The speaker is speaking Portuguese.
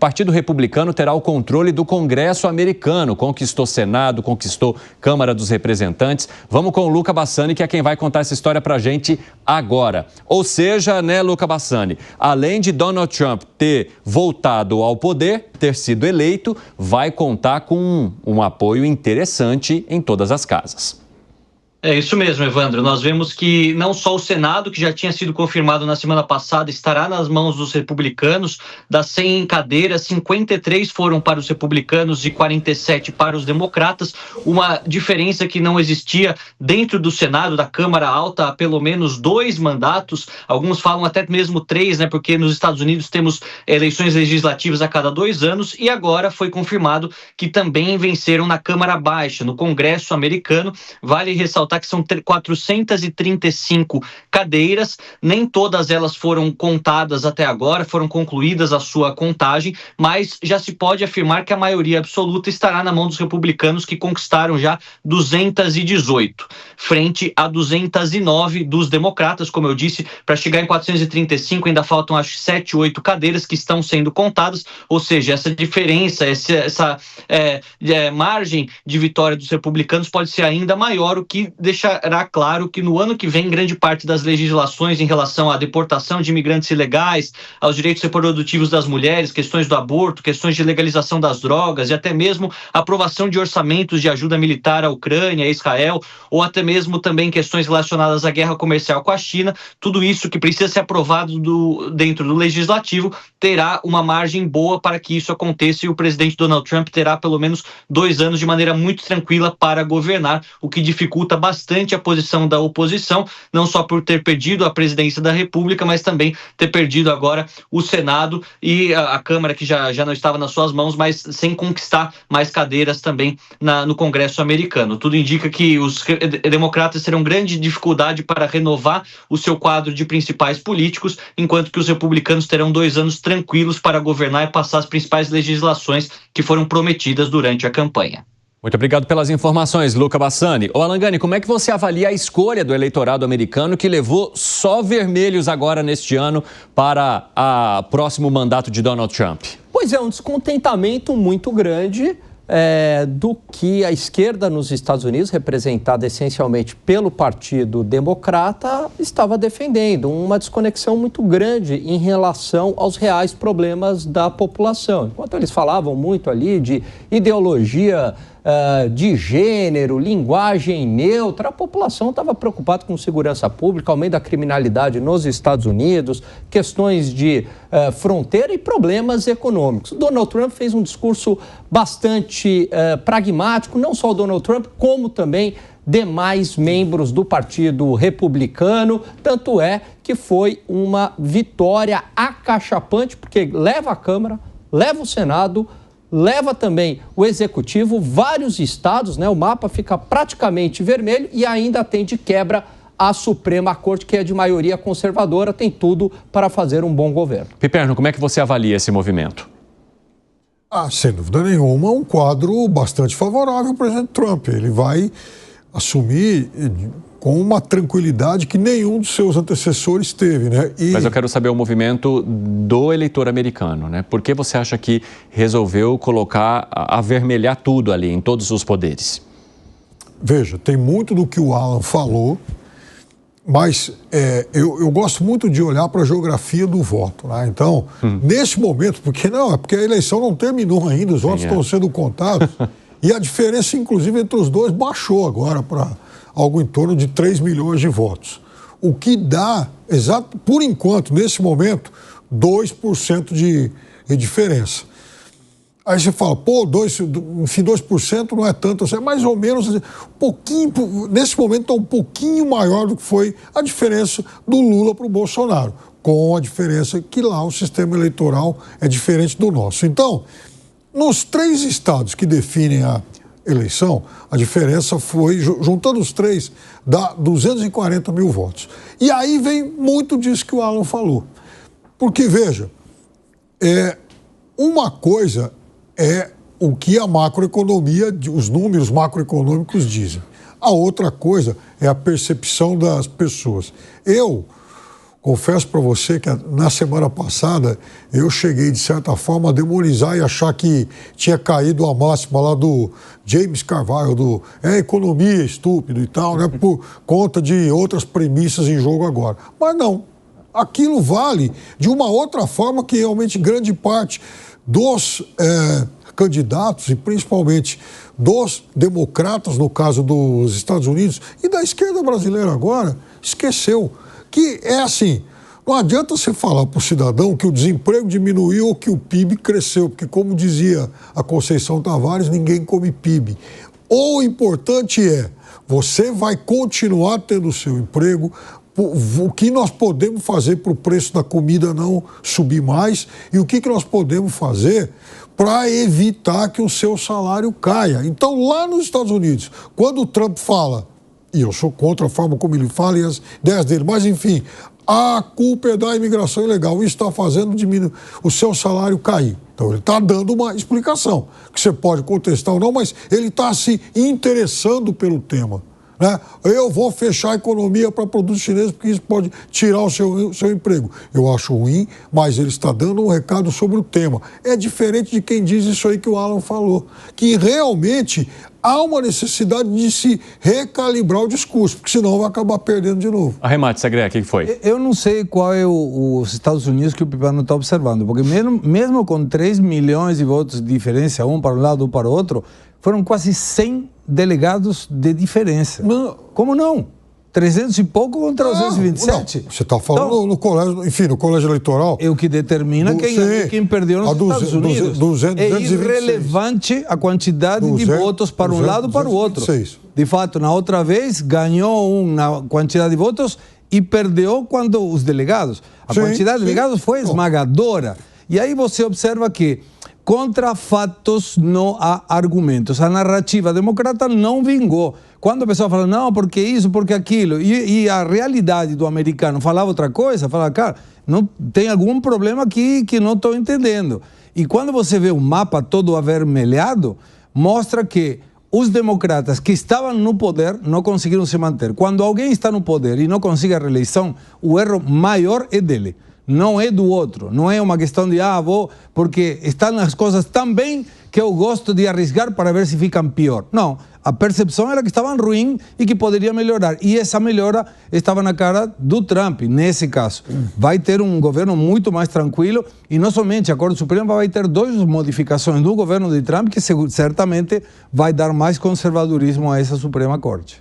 Partido Republicano terá o controle do Congresso americano. Conquistou Senado, conquistou Câmara dos Representantes. Vamos com o Luca Bassani, que é quem vai contar essa história pra gente agora. Ou seja, né, Luca Bassani, além de Donald Trump ter voltado ao poder, ter sido eleito, vai contar com um apoio interessante em todas as casas. É isso mesmo, Evandro. Nós vemos que não só o Senado, que já tinha sido confirmado na semana passada, estará nas mãos dos republicanos. Das 100 cadeiras, 53 foram para os republicanos e 47 para os democratas. Uma diferença que não existia dentro do Senado, da Câmara Alta, há pelo menos 2 mandatos. Alguns falam até mesmo 3, né? Porque nos Estados Unidos temos eleições legislativas a cada 2 anos. E agora foi confirmado que também venceram na Câmara Baixa, no Congresso americano. Vale ressaltar que são 435 cadeiras, nem todas elas foram contadas até agora, foram concluídas a sua contagem, mas já se pode afirmar que a maioria absoluta estará na mão dos republicanos, que conquistaram já 218, frente a 209 dos democratas. Como eu disse, para chegar em 435 ainda faltam acho 7, 8 cadeiras que estão sendo contadas, ou seja, essa diferença, essa margem de vitória dos republicanos pode ser ainda maior, o que deixará claro que no ano que vem grande parte das legislações em relação à deportação de imigrantes ilegais, aos direitos reprodutivos das mulheres, questões do aborto, questões de legalização das drogas e até mesmo aprovação de orçamentos de ajuda militar à Ucrânia, a Israel, ou até mesmo também questões relacionadas à guerra comercial com a China, tudo isso que precisa ser aprovado dentro do legislativo terá uma margem boa para que isso aconteça, e o presidente Donald Trump terá pelo menos 2 anos de maneira muito tranquila para governar, o que dificulta bastante a posição da oposição, não só por ter perdido a presidência da República, mas também ter perdido agora o Senado e a Câmara, que já não estava nas suas mãos, mas sem conquistar mais cadeiras também no Congresso americano. Tudo indica que os democratas terão grande dificuldade para renovar o seu quadro de principais políticos, enquanto que os republicanos terão 2 anos tranquilos para governar e passar as principais legislações que foram prometidas durante a campanha. Muito obrigado pelas informações, Luca Bassani. Ô Alangani, como é que você avalia a escolha do eleitorado americano, que levou só vermelhos agora neste ano para o próximo mandato de Donald Trump? Pois é, um descontentamento muito grande do que a esquerda nos Estados Unidos, representada essencialmente pelo Partido Democrata, estava defendendo. Uma desconexão muito grande em relação aos reais problemas da população. Enquanto eles falavam muito ali de ideologia de gênero, linguagem neutra, a população estava preocupada com segurança pública, aumento da criminalidade nos Estados Unidos, questões de fronteira e problemas econômicos. Donald Trump fez um discurso bastante pragmático, não só o Donald Trump, como também demais membros do Partido Republicano, tanto é que foi uma vitória acachapante, porque leva a Câmara, leva o Senado, leva também o Executivo, vários estados, né? O mapa fica praticamente vermelho e ainda tem de quebra a Suprema Corte, que é de maioria conservadora, tem tudo para fazer um bom governo. Piperno, como é que você avalia esse movimento? Sem dúvida nenhuma, um quadro bastante favorável ao presidente Trump. Ele vai assumir com uma tranquilidade que nenhum dos seus antecessores teve, né? Mas eu quero saber o movimento do eleitor americano, né? Por que você acha que resolveu avermelhar tudo ali, em todos os poderes? Veja, tem muito do que o Alan falou, mas eu gosto muito de olhar para a geografia do voto, né? Então, nesse momento, porque a eleição não terminou ainda, os votos estão sendo contados, e a diferença, inclusive, entre os dois baixou agora para algo em torno de 3 milhões de votos. O que dá, por enquanto, nesse momento, 2% de diferença. Aí você fala, 2% não é tanto, é mais ou menos, um pouquinho, nesse momento está um pouquinho maior do que foi a diferença do Lula para o Bolsonaro, com a diferença que lá o sistema eleitoral é diferente do nosso. Então, nos 3 estados que definem a eleição, a diferença foi, juntando os 3, dá 240 mil votos. E aí vem muito disso que o Alan falou. Porque, veja, uma coisa é o que a macroeconomia, os números macroeconômicos dizem. A outra coisa é a percepção das pessoas. confesso para você que na semana passada eu cheguei, de certa forma, a demonizar e achar que tinha caído a máxima lá do James Carville, economia estúpido e tal, né, por conta de outras premissas em jogo agora. Mas não, aquilo vale de uma outra forma que realmente grande parte dos candidatos, e principalmente dos democratas, no caso dos Estados Unidos, e da esquerda brasileira agora, esqueceu. Que é assim, não adianta você falar para o cidadão que o desemprego diminuiu ou que o PIB cresceu, porque como dizia a Conceição Tavares, ninguém come PIB. O importante é, você vai continuar tendo o seu emprego, o que nós podemos fazer para o preço da comida não subir mais e o que nós podemos fazer para evitar que o seu salário caia. Então, lá nos Estados Unidos, quando o Trump fala, e eu sou contra a forma como ele fala e as ideias dele, mas enfim, a culpa é da imigração ilegal, isso está fazendo diminuir o seu salário cair. Então ele está dando uma explicação, que você pode contestar ou não, mas ele está se interessando pelo tema. Né? Eu vou fechar a economia para produtos chineses porque isso pode tirar o seu emprego. Eu acho ruim, mas ele está dando um recado sobre o tema. É diferente de quem diz isso aí que o Alan falou, que realmente há uma necessidade de se recalibrar o discurso, porque senão vai acabar perdendo de novo. Arremate, Segré, o que foi? Eu não sei qual é os Estados Unidos que o Pipano está observando, porque mesmo com 3 milhões de votos de diferença, um para um lado, um para o outro, foram quase 100 delegados de diferença. Não. Como não? 300 e pouco contra 227? Não. Você está falando então, no colégio, enfim, no colégio eleitoral. É o que determina quem perdeu nos Estados Unidos. É irrelevante a quantidade de votos para um lado e para o outro. De fato, na outra vez, ganhou na quantidade de votos e perdeu quando os delegados. A quantidade de delegados foi esmagadora. E aí você observa que contra fatos não há argumentos. A narrativa democrata não vingou. Quando a pessoa fala, não, porque isso, porque aquilo, e a realidade do americano falava outra coisa, falava, cara, não, tem algum problema aqui que não estou entendendo. E quando você vê o mapa todo avermelhado, mostra que os democratas que estavam no poder não conseguiram se manter. Quando alguém está no poder e não consegue a reeleição, o erro maior é dele. Não é do outro, não é uma questão de, vou, porque estão as coisas tão bem que eu gosto de arriscar para ver se ficam pior. Não, a percepção era que estavam ruins e que poderia melhorar. E essa melhora estava na cara do Trump, nesse caso. Vai ter um governo muito mais tranquilo e não somente a Corte Suprema vai ter 2 modificações do governo de Trump que certamente vai dar mais conservadorismo a essa Suprema Corte.